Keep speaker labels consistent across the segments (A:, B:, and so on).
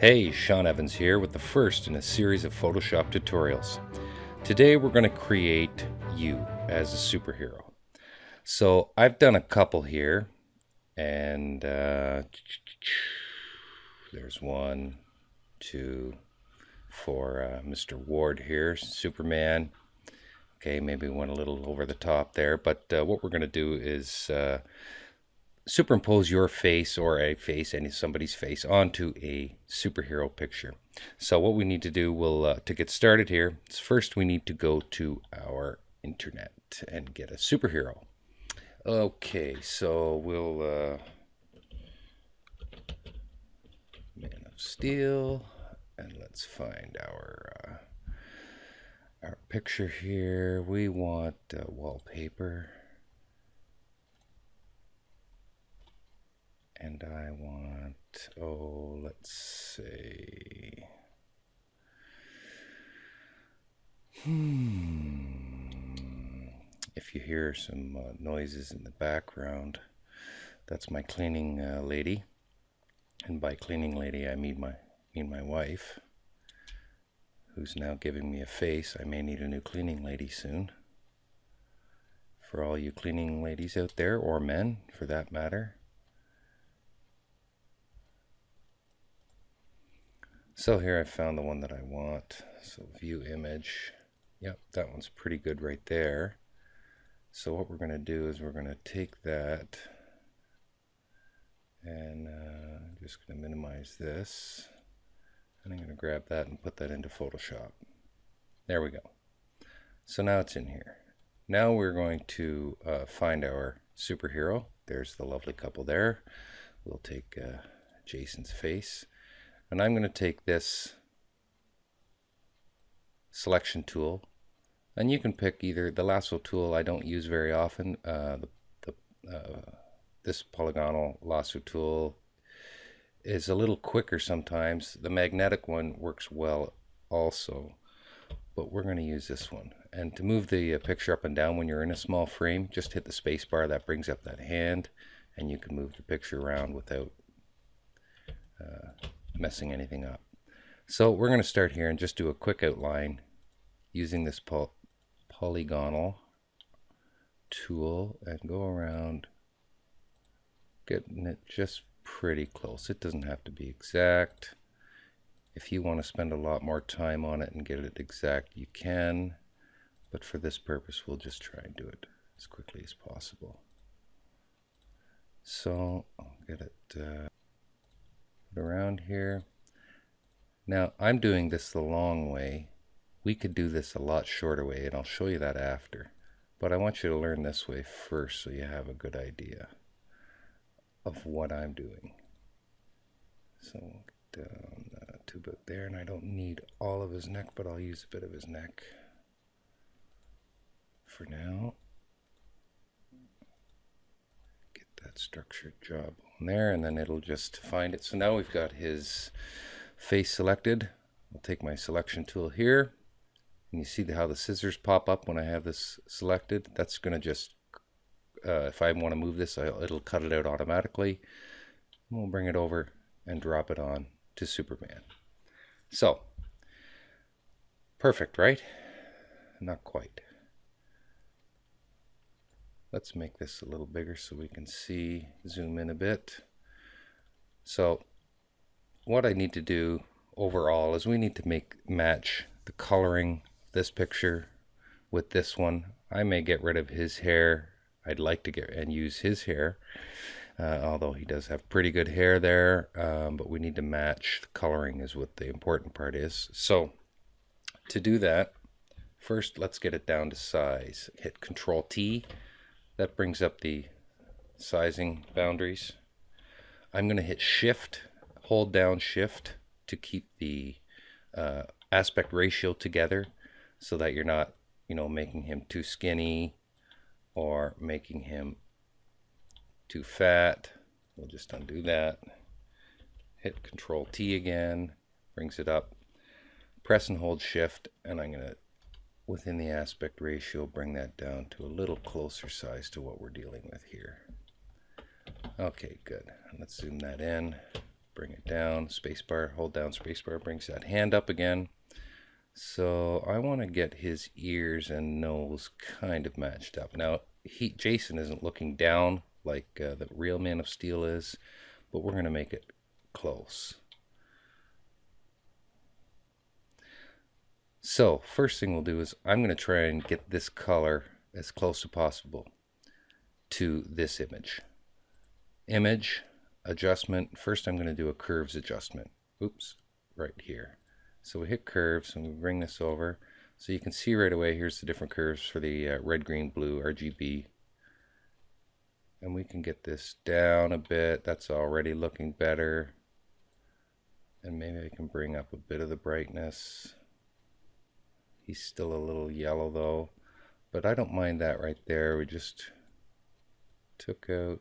A: Hey, Sean Evans here with the first in a series of Photoshop tutorials. Today we're going to create you as a superhero. So I've done a couple here, and there's 1, 2 for Mr. Ward here, Superman. Okay, maybe went a little over the top there, but what we're going to do is superimpose your face or somebody's face onto a superhero picture. So what we need to do to get started here is first we need to go to our internet and get a superhero. Okay, so we'll Man of Steel, and let's find our picture here. We want wallpaper. And I want, let's say, if you hear some noises in the background, that's my cleaning lady. And by cleaning lady, I mean my wife, who's now giving me a face. I may need a new cleaning lady soon. For all you cleaning ladies out there, or men for that matter. So here I found the one that I want. So view image. Yep, that one's pretty good right there. So what we're going to do is we're going to take that and I'm just going to minimize this. And I'm going to grab that and put that into Photoshop. There we go. So now it's in here. Now we're going to find our superhero. There's the lovely couple there. We'll take Jason's face. And I'm going to take this selection tool, and you can pick either the lasso tool. I don't use very often. This polygonal lasso tool is a little quicker sometimes. The magnetic one works well also, but we're going to use this one. And to move the picture up and down when you're in a small frame, just hit the space bar. That brings up that hand, and you can move the picture around without messing anything up. So we're going to start here and just do a quick outline using this polygonal tool and go around getting it just pretty close. It doesn't have to be exact. If you want to spend a lot more time on it and get it exact, you can, but for this purpose we'll just try and do it as quickly as possible. So I'll get it around here. Now I'm doing this the long way. We could do this a lot shorter way, and I'll show you that after, but I want you to learn this way first so you have a good idea of what I'm doing. So get down to about there, and I don't need all of his neck, but I'll use a bit of his neck for now. Get that structured job on there, and then it'll just find it. So now we've got his face selected. I'll take my selection tool here, and you see how the scissors pop up when I have this selected. That's going to just, if I want to move this, it'll cut it out automatically. We'll bring it over and drop it on to Superman. So, perfect, right? Not quite. Let's make this a little bigger so we can see, zoom in a bit. So what I need to do overall is we need to match the coloring of this picture with this one. I may get rid of his hair. I'd like to get and use his hair, although he does have pretty good hair there, but we need to match the coloring is what the important part is. So to do that, first let's get it down to size. Hit Control T. That brings up the sizing boundaries. I'm going to hit Shift, hold down Shift to keep the aspect ratio together so that you're not, making him too skinny or making him too fat. We'll just undo that. Hit Control T again, brings it up. Press and hold Shift, and I'm going to, within the aspect ratio, bring that down to a little closer size to what we're dealing with here. Okay, good. Let's zoom that in. bring it down, spacebar, hold down spacebar, brings that hand up again. So I want to get his ears and nose kind of matched up. Now, Jason isn't looking down like the real Man of Steel is, but we're going to make it close. So first thing we'll do is I'm going to try and get this color as close as possible to this image. Image, adjustment. First I'm going to do a curves adjustment. Oops, right here. So we hit curves and we bring this over. So you can see right away, here's the different curves for the red, green, blue, RGB. And we can get this down a bit. That's already looking better. And maybe I can bring up a bit of the brightness. He's still a little yellow though, but I don't mind that right there. We just took out,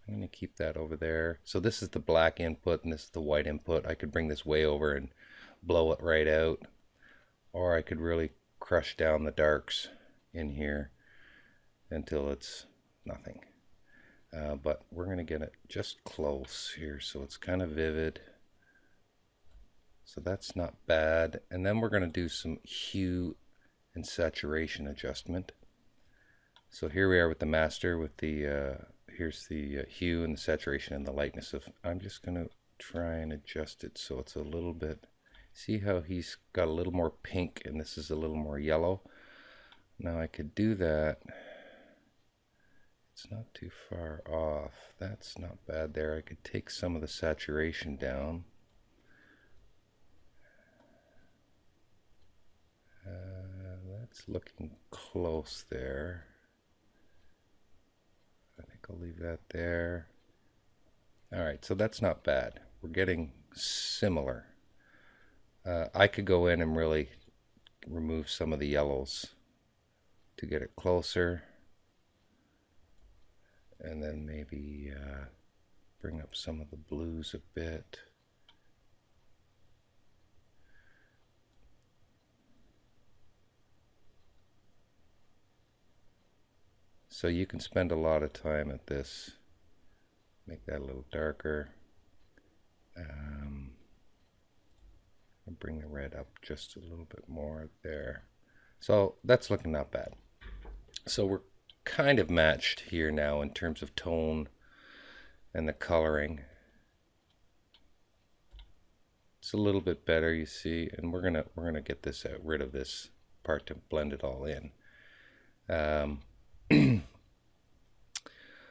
A: I'm going to keep that over there. So this is the black input and this is the white input. I could bring this way over and blow it right out, or I could really crush down the darks in here until it's nothing. But we're going to get it just close here so it's kind of vivid. So that's not bad. And then we're going to do some hue and saturation adjustment. So here we are with the master with the, here's the hue and the saturation and the lightness of, I'm just going to try and adjust it so it's a little bit, see how he's got a little more pink and this is a little more yellow. Now I could do that. It's not too far off. That's not bad there. I could take some of the saturation down. That's looking close there. I think I'll leave that there. Alright, so that's not bad. We're getting similar. I could go in and really remove some of the yellows to get it closer. And then maybe bring up some of the blues a bit. So you can spend a lot of time at this. Make that a little darker. I'll bring the red up just a little bit more there. So that's looking not bad. So we're kind of matched here now in terms of tone and the coloring. It's a little bit better, you see, and we're gonna get this rid of this part to blend it all in.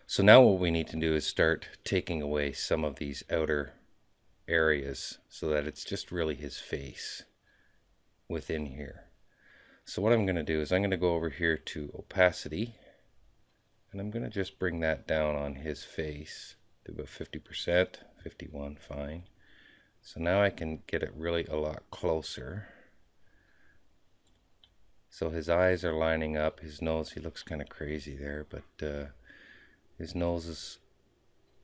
A: So now what we need to do is start taking away some of these outer areas so that it's just really his face within here. So what I'm going to do is I'm going to go over here to opacity and I'm going to just bring that down on his face to about 50%, 51, fine. So now I can get it really a lot closer. So his eyes are lining up, his nose, he looks kind of crazy there, but his nose is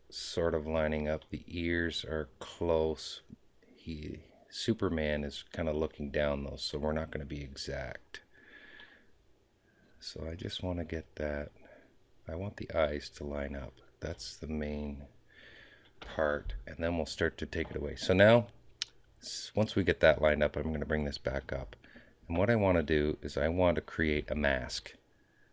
A: sort of lining up. The ears are close. Superman is kind of looking down though, so we're not going to be exact. So I just want to get that. I want the eyes to line up. That's the main part, and then we'll start to take it away. So now, once we get that lined up, I'm going to bring this back up. And what I want to do is I want to create a mask.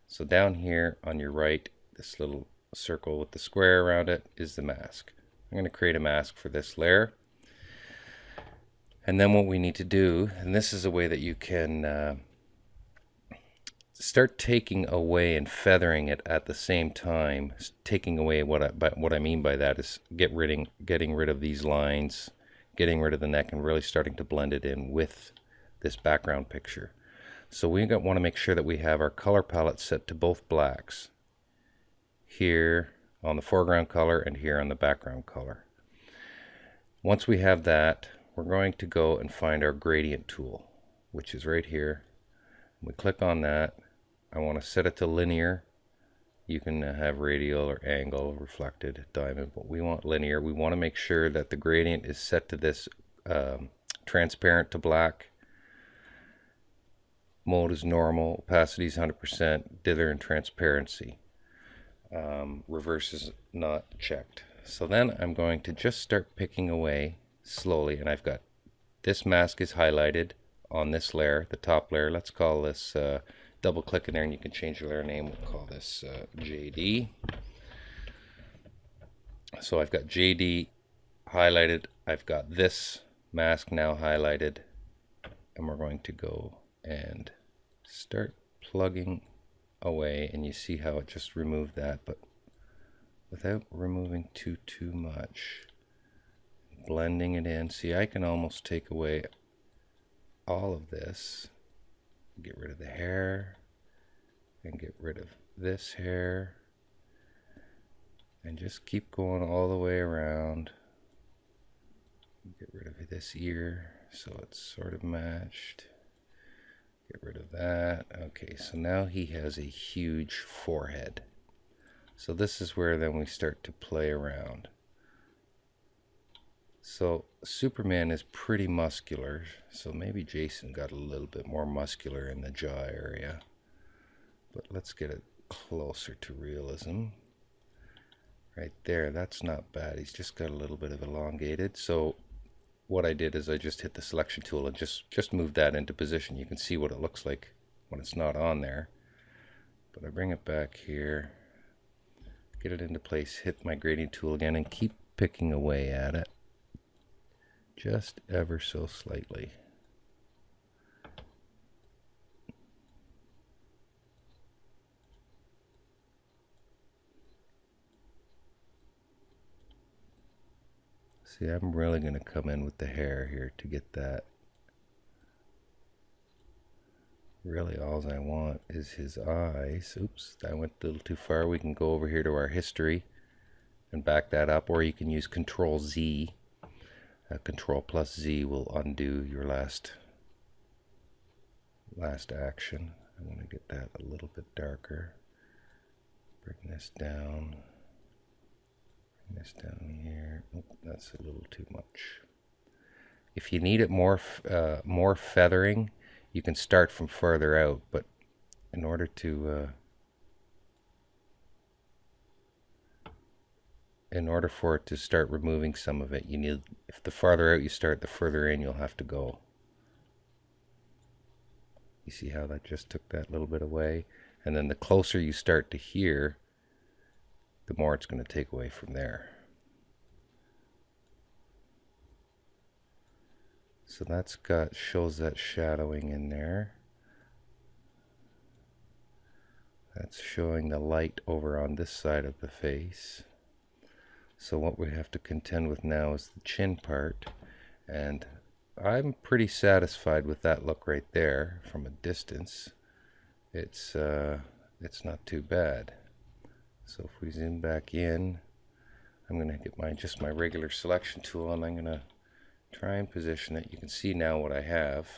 A: So down here on your right, this little circle with the square around it is the mask. I'm going to create a mask for this layer. And then what we need to do, and this is a way that you can start taking away and feathering it at the same time. Taking away what I mean by that is getting rid of these lines, getting rid of the neck, and really starting to blend it in with this background picture. So we want to make sure that we have our color palette set to both blacks. Here on the foreground color and here on the background color. Once we have that, we're going to go and find our gradient tool, which is right here. We click on that. I want to set it to linear. You can have radial or angle, reflected, diamond, but we want linear. We want to make sure that the gradient is set to this transparent to black. Mode is normal, opacity is 100%, dither and transparency. Reverse is not checked. So then I'm going to just start picking away slowly, and I've got this mask is highlighted on this layer, the top layer. Let's call this, double click in there and you can change your layer name. We'll call this JD. So I've got JD highlighted. I've got this mask now highlighted, and we're going to go and start plugging away, and you see how it just removed that, but without removing too much. Blending it in. See, I can almost take away all of this, get rid of the hair, and get rid of this hair, and just keep going all the way around. Get rid of this ear so it's sort of matched. Get rid of that. Okay, so now he has a huge forehead. So this is where then we start to play around. So Superman is pretty muscular, so maybe Jason got a little bit more muscular in the jaw area. But let's get it closer to realism. Right there, that's not bad. He's just got a little bit of elongated. So what I did is I just hit the selection tool and just moved that into position. You can see what it looks like when it's not on there. But I bring it back here, get it into place, hit my gradient tool again, and keep picking away at it. Just ever so slightly. See, I'm really going to come in with the hair here to get that. Really, all I want is his eyes. Oops, I went a little too far. We can go over here to our history and back that up, or you can use Control Z. Control plus Z will undo your last action. I want to get that a little bit darker. Bring this down. Bring this down here. Oh, that's a little too much. If you need it more feathering, you can start from further out, but in order for it to start removing some of it, you need, if the farther out you start, the further in you'll have to go. You see how that just took that little bit away? And then the closer you start to here, the more it's going to take away from there. So that's shows that shadowing in there. That's showing the light over on this side of the face. So what we have to contend with now is the chin part, and I'm pretty satisfied with that look right there from a distance. It's not too bad. So if we zoom back in, I'm going to get my regular selection tool, and I'm going to try and position it. You can see now what I have.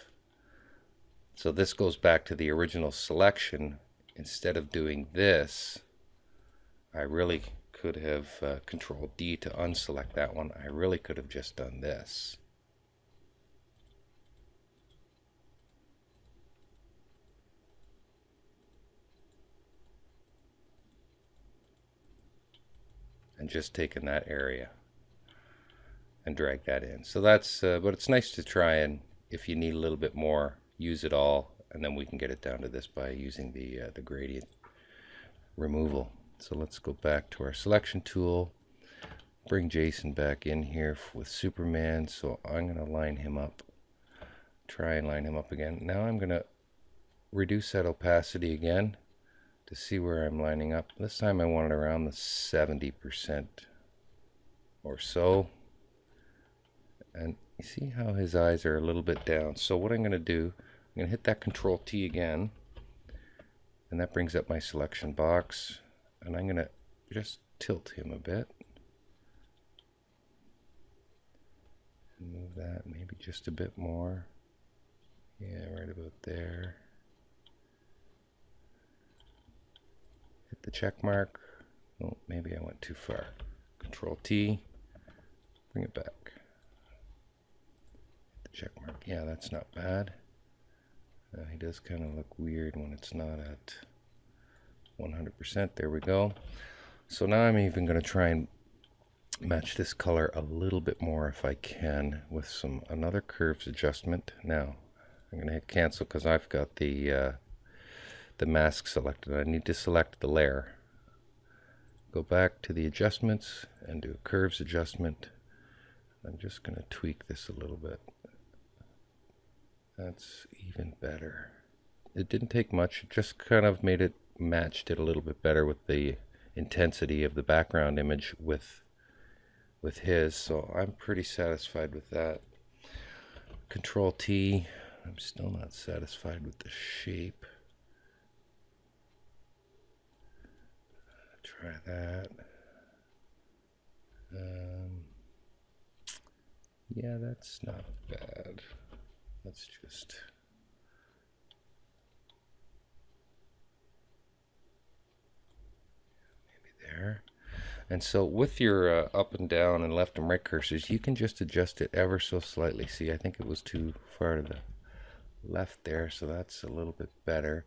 A: So this goes back to the original selection. Instead of doing this, I really could have Control D to unselect that one. I really could have just done this. And just taken that area and drag that in. So that's, but it's nice to try, and if you need a little bit more, use it all, and then we can get it down to this by using the gradient removal. So let's go back to our selection tool, bring Jason back in here with Superman. So I'm going to line him up, try and line him up again. Now I'm going to reduce that opacity again to see where I'm lining up. This time I want it around the 70% or so. And you see how his eyes are a little bit down. So what I'm going to do, I'm going to hit that Control T again, and that brings up my selection box. And I'm going to just tilt him a bit. And move that maybe just a bit more. Yeah, right about there. Hit the check mark. Oh, maybe I went too far. Control T. Bring it back. Hit the check mark. Yeah, that's not bad. He does kind of look weird when it's not at 100%. There we go. So now I'm even going to try and match this color a little bit more if I can with another curves adjustment. Now I'm going to hit cancel because I've got the mask selected. I need to select the layer. Go back to the adjustments and do a curves adjustment. I'm just going to tweak this a little bit. That's even better. It didn't take much, it just kind of matched it a little bit better with the intensity of the background image with his, so I'm pretty satisfied with that. Control T. I'm still not satisfied with the shape. Try that. Yeah, that's not bad. Let's just maybe there. And so with your up and down and left and right cursors, you can just adjust it ever so slightly. See, I think it was too far to the left there, so that's a little bit better.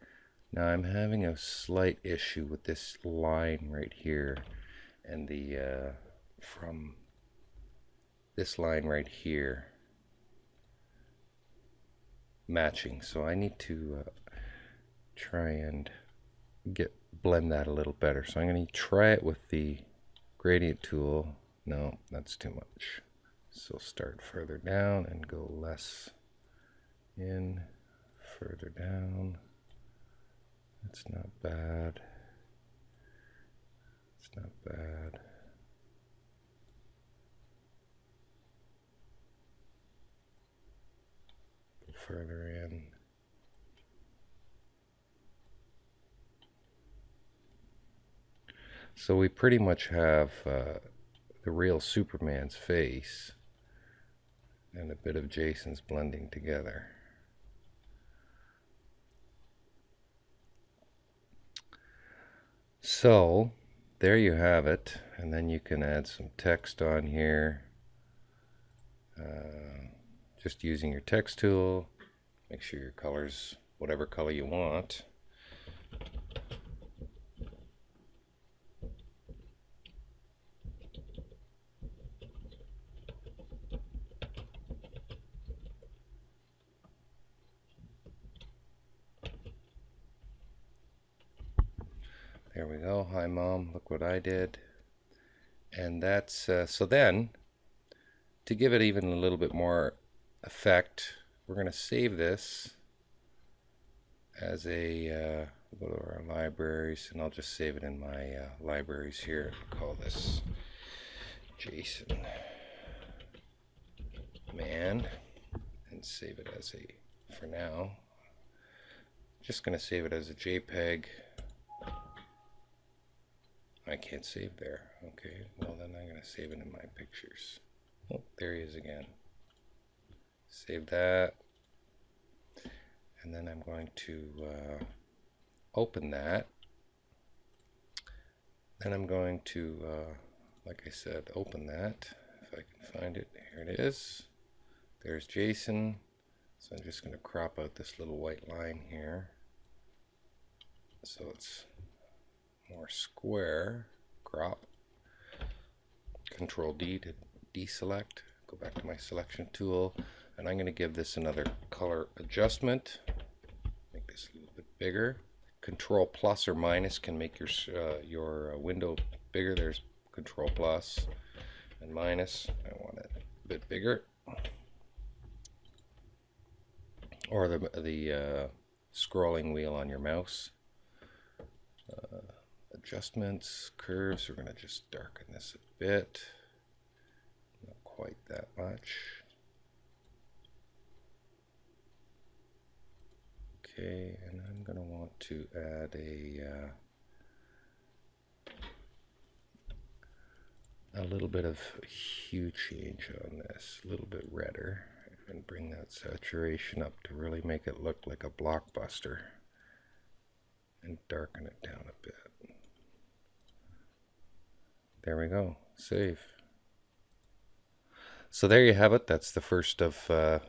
A: Now I'm having a slight issue with this line right here, and the from this line right here matching. So I need to try and blend that a little better. So I'm going to try it with the gradient tool. No, that's too much. So start further down and go less in, further down. That's not bad. It's not bad. Go further in. So we pretty much have the real Superman's face and a bit of Jason's blending together. So there you have it, and then you can add some text on here, just using your text tool. Make sure your color's whatever color you want. There we go. Hi Mom, look what I did. And that's so then to give it even a little bit more effect, we're going to save this as a go to our libraries, and I'll just save it in my libraries here. Call this Jason Man and save it as a, for now, just going to save it as a JPEG. I can't save there. Okay, well then I'm going to save it in my pictures. Oh, there he is again. Save that. And then I'm going to open that. Then I'm going to, like I said, open that. If I can find it, here it is. There's Jason. So I'm just going to crop out this little white line here, so it's more square. Crop. Control D to deselect. Go back to my selection tool, and I'm going to give this another color adjustment. Make this a little bit bigger. Control plus or minus can make your window bigger. There's Control plus and minus. I want it a bit bigger. Or the scrolling wheel on your mouse. Adjustments, curves, we're going to just darken this a bit. Not quite that much. Okay, and I'm going to want to add a little bit of hue change on this, a little bit redder, and bring that saturation up to really make it look like a blockbuster, and darken it down a bit. There we go. Save. So there you have it. That's the first of a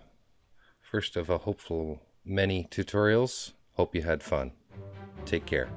A: hopeful many tutorials. Hope you had fun. Take care.